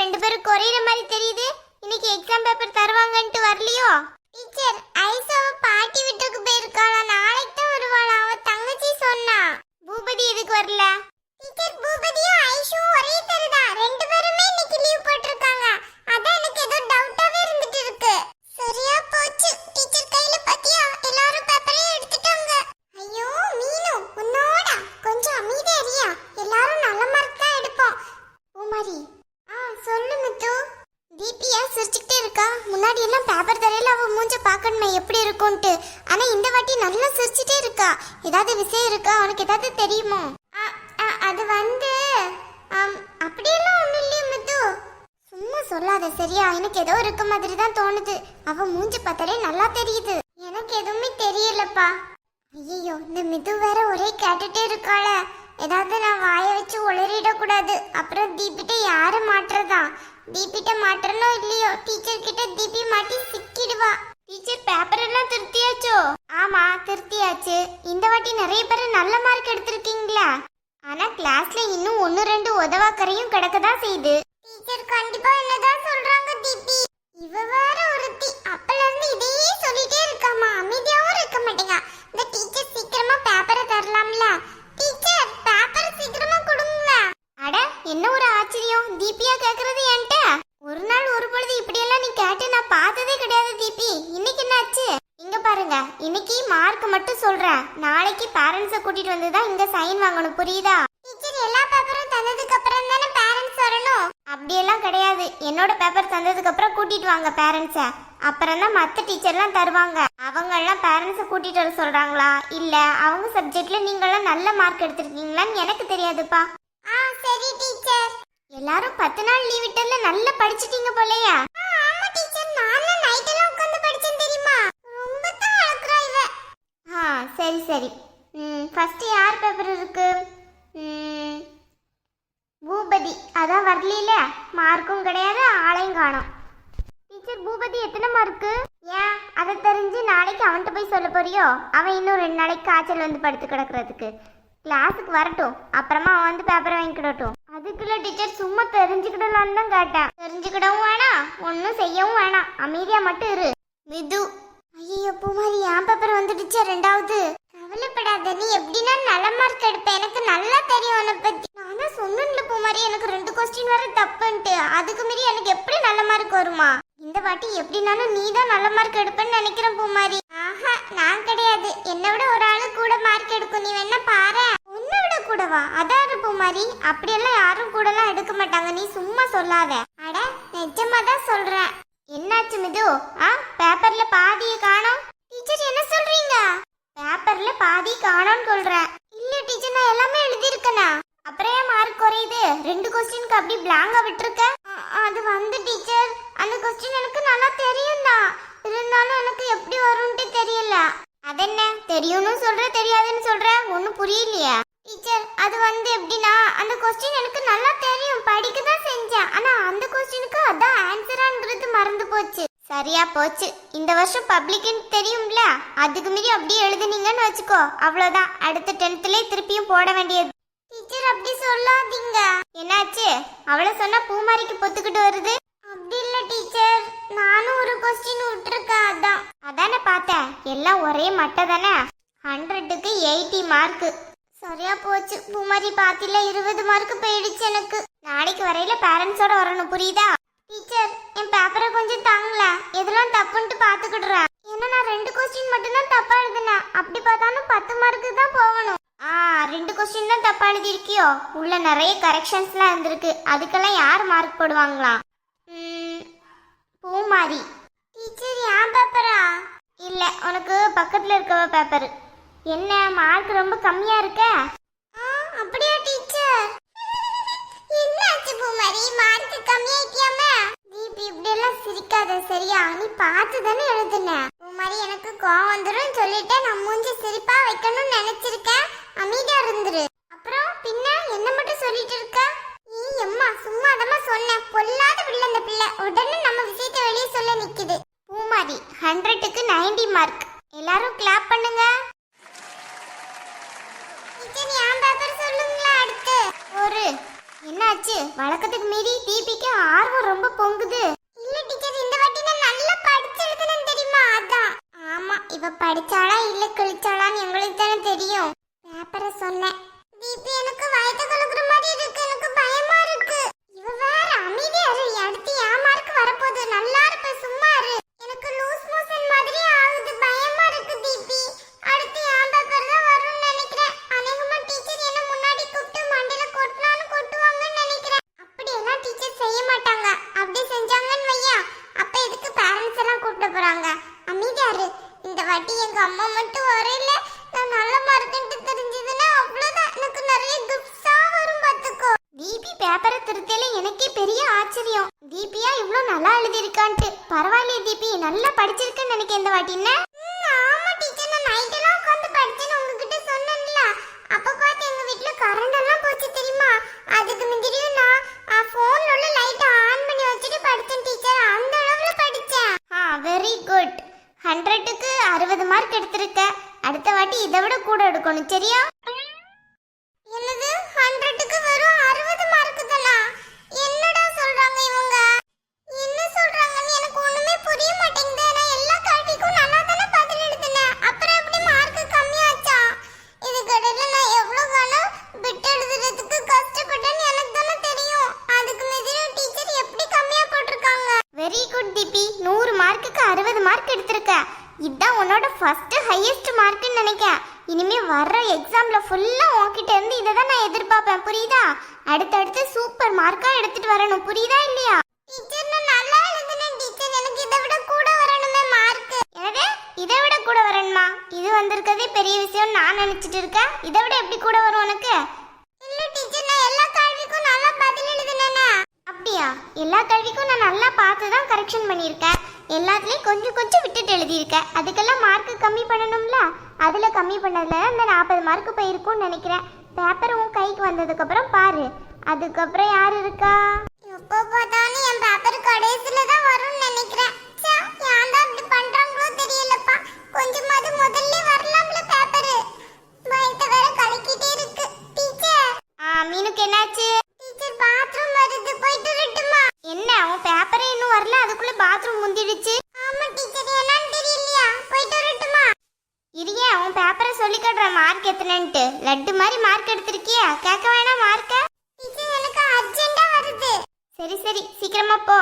ரெண்டு பேரும் குறையிற மாதிரி தெரியுது. இன்னைக்கு எக்ஸாம் பேப்பர் தருவாங்கன்ட்டு வரலையோ? டீச்சர், ஐசா பாட்டி வீட்டுக்கு போயிருக்காளா, நாளைக்கு தான் வருவாளா, அவ தங்கச்சி சொன்னா. பூபதி எதுக்கு வரல? டீச்சர், பூபதியும் ஐஷுவும் ஒரே தரதா, ரெண்டு பேருமே இன்னைக்கு லீவ் போட்டுருக்காங்க. அதான் எனக்கு ஏதோ டவுட்டாவே இருந்துட்டு இருக்கு. சரியா போச்சு. டீச்சர் கையில பாத்தியா, எல்லாரும் பேப்பரையும் எடுத்துட்டாங்க. ஐயோ மீனு, உன்னோட கொஞ்சம் அமைதியா இருயா. எல்லாரும் நல்ல மார்க் தான் எடுப்போம். பூமாரி, சொல்லு முத்து. தீபியா சிரிச்சுக்கிட்டே இருக்கா. முன்னாடி எல்லாம் பேப்பர் தரையில அவ மூஞ்ச பாக்கணுமே எப்படி இருக்கும்ட்டு. ஆனா இந்த வாட்டி நல்லா சிரிச்சுட்டே இருக்கா. ஏதாவது விஷயம் இருக்கா? உனக்கு ஏதாவது தெரியுமோ? அது வந்து அப்படியெல்லாம் ஒண்ணும் இல்லையே முத்து. சும்மா சொல்லாத சரியா? எனக்கு ஏதோ இருக்க மாதிரி தான் தோணுது. அவ மூஞ்சி பார்த்தாலே நல்லா தெரியுது. எனக்கு எதுவுமே தெரியலப்பா. ஐயோ, இந்த மிது வேற ஒரே கேட்டுட்டே இருக்காள. ஏதாவது நான் வாயை வச்சு உளறிடக்கூடாது. அப்புறம் தீபிட்ட யாரை மாட்டுறதா? தீபிட்ட மாட்டுறனோ இல்லையோ, டீச்சர் கிட்ட தீபி மாட்டி சிக்கிடுவா. டீச்சர், பேப்பர் எல்லாம் திருத்தியாச்சோ? ஆமா, திருத்தியாச்சு. இந்த வாட்டி நிறைய பேர் நல்ல மார்க் எடுத்திருக்கீங்களா? ஆனா கிளாஸ்ல இன்னும் 1-2 உதவாக்கரையும் கிடக்கதான் செய்யுது. டீச்சர் கண்டிப்பா என்னதான் சொல்றாங்க தீபி. இவ வேற ஒருத்தி அப்பல இருந்து இதையே சொல்லிட்டே இருக்காமா. அமைதியாவும் இருக்க மாட்டேங்க. இந்த டீச்சர் சீக்கிரமா பேப்பரை தரலாம்ல. டீச்சர், பேப்பர் சீக்கிரமா கொடுங்க. அட, என்ன ஒரு ஆச்சரியம். தீபியா கேக்குறது என்கிட்ட? ஒரு நாள் ஒரு பொழுது இப்படி எல்லாம் நீ கேட்டு நான் பார்த்ததே கிடையாது தீபி. இன்னைக்கு என்ன ஆச்சு? இங்க பாருங்க, இன்னைக்கு மார்க் மட்டும் சொல்றேன். நாளைக்கு பேரண்ட்ஸை கூட்டிட்டு வந்து தான் இங்க சைன் வாங்கணும், புரியுதா? டீச்சர், எல்லா பேப்பரும் தந்ததுக்கு அப்புறம் தானே பேரண்ட்ஸ் வரணும்? அப்படியெல்லாம் கிடையாது. என்னோட பேப்பர் தந்ததுக்கு அப்புறம் கூட்டிட்டு வாங்க பேரண்ட்ஸை. அப்புறம் தான் மற்ற டீச்சர்லாம் தருவாங்க. அவங்க எல்லாம் பேரண்ட்ஸை கூட்டிட்டு வர சொல்றாங்களா இல்ல அவங்க சப்ஜெக்ட்ல நீங்க எல்லாம் நல்ல மார்க் எடுத்திருக்கீங்களான்னு எனக்கு தெரியாதுப்பா. சரி டீச்சர். எல்லாரும் 10 நாள் லீவ் விட்டல நல்லா படிச்சிட்டீங்க போலயா? ஆமா டீச்சர், நானும் நைட் எல்லாம் உட்கார்ந்து படிச்சேன் தெரியுமா. ரொம்ப தான் அழகுறா இவ. சரி சரி. ஃபர்ஸ்ட் யார் பேப்பர் இருக்கு? பூபதி. அதான் வரல, மார்க்கும் கிடையாது, ஆளையும் காணோம். டீச்சர், பூபதி எத்தனை மார்க்கு? ஏன் அதை தெரிஞ்சு நாளைக்கு அவன்கிட்ட போய் சொல்ல போறியோ? அவன் இன்னும் 2 நாளைக்கு காய்ச்சல் வந்து படுத்து கிடக்குறதுக்கு. கிளாஸுக்கு வரட்டும், அப்புறமா அவன் வந்து பேப்பரை வாங்கிக்கிடட்டும். அதுக்குள்ள டீச்சர் சும்மா தெரிஞ்சுக்கிடலான்னு தான் கேட்டேன். தெரிஞ்சுக்கிடவும் வேணாம், ஒன்றும் செய்யவும் வேணாம், அமைதியா மட்டும் இரு. மிது. ஐயோ பூமாரி, என் பேப்பர் வந்துடுச்சா 2வது? கவலைப்படாத, நீ எப்படின்னா நல்ல மார்க் எடுப்ப. எனக்கு நல்லா தெரியும் உன்னை பத்தி. நான் தான் சொன்னேன்ல பூமாரி, எனக்கு 2 கொஸ்டின் வர தப்புன்ட்டு. அதுக்கு மீறி எனக்கு எப்படி நல்ல மார்க் வருமா? இந்த வாட்டி எப்படினாலும் நீ தான் நல்ல மார்க் எடுப்பேன்னு நினைக்கிறேன் பூமாரி. ஆஹா, நான் கிடையாது. என்னை விட ஒரு ஆளு கூட மார்க் எடுக்கும். நீ வேணா பாரு. உன்னை விட கூடவா? அதான் பூமாரி, அப்படியெல்லாம் யாரும் கூடலாம் எடுக்க மாட்டாங்க. நீ சும்மா சொல்லாத. அட, நிஜமா தான் சொல்றேன். என்னாச்சு மிது? பேப்பர்ல பாதியை காணோம். டீச்சர், என்ன சொல்றீங்க? பேப்பர்ல பாதி காணோம்னு சொல்றேன். இல்ல டீச்சர், நான் எல்லாமே எழுதியிருக்கேனா? அப்புறம் ஏன் மார்க் குறையுது? 2 கொஸ்டினுக்கு அப்படி பிளாங்கா விட்டுருக்க. அது வந்து டீச்சர், அந்த கொஸ்டின் எனக்கு நல்லா தெரியும் தான். இருந்தாலும் எனக்கு எப்படி வரும்னு தெரியல. அதென்ன தெரியும்னு சொல்ற, தெரியாதுன்னு சொல்ற, ஒன்னும் புரியலையா? டீச்சர், அது வந்து எப்படின்னா, அந்த கொஸ்டின் எனக்கு நல்லா தெரியும், படிக்க தான் செஞ்சேன். ஆனா அந்த கொஸ்டினுக்கு அதான் ஆன்சரான்றது மறந்து போச்சு. சரியா போச்சு. இந்த வருஷம் பப்ளிக்னு தெரியும்ல, அதுக்கு மீறி அப்படியே எழுதுனீங்கன்னு வச்சுக்கோ, அவ்வளவுதான். அடுத்த 10th திருப்பியும் போட வேண்டியது. டீச்சர், அப்படி சொல்லாதீங்க. என்னாச்சு? அவளை சொன்னா பூமாரிக்கு பொத்துக்கிட்டு வருது. அப்படி இல்ல டீச்சர், நானும் ஒரு கொஸ்டின் விட்டுருக்கேன். அதானே பார்த்தேன். எல்லாம் ஒரே மட்டை தானே. 100க்கு 80 மார்க். சரியா போச்சு பூமாரி, பாத்தில 20 மார்க் போயிடுச்சு எனக்கு. நாளைக்கு வரையில பேரண்ட்ஸோட வரணும், புரியுதா? டீச்சர், என் பேப்பரை கொஞ்சம் தாங்கள. எதெல்லாம் தப்புன்ட்டு பாத்துக்கிடுறேன். ஏன்னா நான் 2 கொஸ்டின் மட்டும் தான் தப்பா எழுதுனேன். அப்படி பார்த்தாலும் 10 மார்க்கு தான் போகணும். 2 கொஸ்டின் தான் தப்பா எழுதிருக்கியோ? உள்ள நிறைய கரெக்ஷன்ஸ்லாம் இருந்திருக்கு. அதுக்கெல்லாம் யார் மார்க் போடுவாங்களா? பூமாரி. டீச்சர், என் பேப்பரா? இல்ல, உனக்கு பக்கத்துல இருக்கவ பேப்பர். என்ன மார்க் ரொம்ப கம்மியா இருக்க? அப்படியா டீச்சர்? என்னாச்சு பூமாரி, மார்க் கம்மியாயிட்டியாமே? தீபி, இப்படி எல்லாம் சிரிக்காத சரியா? நீ பார்த்து தானே எழுதுன. பூமாரி, எனக்கு கோவம் வந்துரும் சொல்லிட்டு நான் மூஞ்சி சிரிப்பா வைக்கணும்னு நினைச்சிருக்கேன். அமைதியா இருந்துரு. அப்புறம் பின்ன என்ன மட்டும் சொல்லிட்டு இருக்க? அம்மா சும்மா அதமா சொன்னேன். பொல்லாத பிள்ளை அந்த பிள்ளை. உடனே நம்ம விஷயத்தை வெளியே சொல்ல நிக்குது. பூமாரி, 100க்கு 90 மார்க். எல்லாரும் கிளாப் பண்ணுங்க. டீச்சர், என் பேப்பர் சொல்லுங்களா அடுத்து? ஒரு என்னாச்சு? வழக்கத்துக்கு மீறி தீபிக்கு 6 ஆர்வம் ரொம்ப பொங்குது. இல்ல டீச்சர், இந்த வாட்டி நான் நல்லா படிச்சு எழுதுனேன் தெரியுமா, அதான். ஆமா, இவ படிச்சாளா இல்ல கிழிச்சாளான்னு எங்களுக்கு தானே தெரியும். பேப்பரை சொன்னேன். தீபி, எனக்கு வயத்த கலக்குற மாதிரி இருக்கு, எனக்கு பயமா இருக்கு. இவ வேற அமைதியா இரு, அடுத்து என் மார்க் வரப்போகுது. நல்லா இருப்ப, சும்மா இரு. எனக்கு லூஸ் மோஷன் மாதிரி ஆகுது, பயமா இருக்கு தீபி. அடுத்து என் பேப்பர் தான் வரும்னு நினைக்கிறேன். அநேகமா டீச்சர் என்ன முன்னாடி கூப்பிட்டு மண்டையில கொட்டினாலும் கொட்டுவாங்கன்னு நினைக்கிறேன். அப்படியெல்லாம் டீச்சர் செய்ய மாட்டாங்க. அப்படி செஞ்சாங்கன்னு வையா, அப்ப எதுக்கு பேரண்ட்ஸ் எல்லாம் கூப்பிட்டு போறாங்க? அமைதியா இரு. இந்த வாட்டி எங்க அம்மா மட்டும் வரையில நான் நல்ல மார்க்குன்னு தெரிஞ்சதுன்னா அவ்வளவுதான், எனக்கு நிறைய கிஃப்ட்ஸா வரும் பாத்துக்கோ. தீபி பேப்பரை திருத்தல எனக்கே பெரிய ஆச்சரியம். தீபியா இவ்ளோ நல்லா எழுதிருக்கான்ட்டு. பரவாயில்லையே தீபி, நல்லா படிச்சிருக்கேன்னு நினைக்கிறேன் இந்த வாட்டி. என்ன? ஆமா டீச்சர், நான் நைட் எல்லாம் உட்கார்ந்து படிச்சேன்னு உங்ககிட்ட சொன்னேன்ல. அப்ப பார்த்து எங்க வீட்ல கரண்ட் எல்லாம் போச்சு தெரியுமா. அதுக்கு முந்திரியும் நான் போன்ல உள்ள லைட் ஆன் பண்ணி வச்சுட்டு படிச்சேன் டீச்சர். அந்த அளவுல படிச்சேன். Very good. 100க்கு 60 மார்க் எடுத்திருக்க. அடுத்த வாட்டி இதை விட கூட எடுக்கணும், சரியா? என்னது 100க்கு வெறும் 60 மார்க் தானா? என்னடா சொல்றாங்க இவங்க? என்ன சொல்றாங்கன்னு எனக்கு ஒண்ணுமே புரிய மாட்டேங்குது. நான் எல்லா கேள்விக்கும் நல்லா தானே பதில் எழுதினேன். அப்புறம் எப்படி மார்க் கம்மியாச்சா? இதுக்கு இடையில நான் எவ்வளவு காலம் பிட் எழுதுறதுக்கு கஷ்டப்பட்டேன்னு எனக்கு தானே தெரியும். அதுக்கு மீறி டீச்சர் எப்படி கம்மியா போட்டிருக்காங்க? வெரி குட் தீபி, 100 மார்க்குக்கு 60 மார்க் எடுத்திருக்க. இதான் உன்னோட ஃபர்ஸ்ட் ஹையஸ்ட் மார்க்னு நினைக்கிறேன். இனிமே வர்ற எக்ஸாம்ல ஃபுல்லா உன்கிட்ட இருந்து இதை தான் நான் எதிர்பார்ப்பேன், புரியுதா? அடுத்தடுத்து சூப்பர் மார்க்கா எடுத்துட்டு வரணும், புரியுதா இல்லையா? டீச்சர், நான் நல்லா எழுதுனேன் டீச்சர். எனக்கு இதை விட கூட வரணுமே மார்க். என்னது, இதை விட கூட வரணுமா? இது வந்திருக்கதே பெரிய விஷயம் நான் நினைச்சிட்டு இருக்கேன். இதை விட எப்படி கூட வரும் உனக்கு? இல்ல டீச்சர், நான் எல்லா கேள்விக்கும் நல்லா பதில் எழுதுனேனே. அப்படியா? எல்லா கேள்விக்கும் நான் நல்லா பார்த்து தான் கரெக்ஷன் பண்ணியிருக்கேன். எல்லாத்துலயும் கொஞ்சம் கொஞ்சம் விட்டுட்டு எழுதியிருக்க. அதுக்கெல்லாம் மார்க் கம்மி பண்ணணும்ல. அதுல கம்மி பண்ணதுல அந்த 40 மார்க் போயிருக்கும்னு நினைக்கிறேன். பேப்பர் உன் கைக்கு வந்ததுக்கு அப்புறம் பாரு. அதுக்கப்புறம் யார் இருக்கா? எப்போ பார்த்தாலும் என் பேப்பர் கடைசில தான் வரும்னு நினைக்கிறேன். ஏன் தான் இப்படி பண்றாங்களோ தெரியலப்பா. கொஞ்சமாவது முதல்ல வரலாம்ல பேப்பர். வயித்த வேற கலக்கிட்டே இருக்கு. டீச்சர், மீனுக்கு என்னாச்சு? டீச்சர், பாத்ரூம் வருது, போயிட்டு வரட்டுமா? என்ன, அவன் பேப்பரே இன்னும் வரல, அதுக்குள்ள பாத்ரூம் முந்திடுச்சு. ஆமா டீச்சர், என்னன்னு தெரியலையா, போயிட்டு வரட்டுமா? இரியே, அவன் பேப்பரை சொல்லி காட்டுற மார்க் எத்தனைன்ட்டு. லட்டு மாதிரி மார்க் எடுத்திருக்கியா? கேட்க வேணாம் மார்க்க? டீச்சர், எனக்கு அர்ஜென்ட்டா வருது. சரி சரி, சீக்கிரமா போ.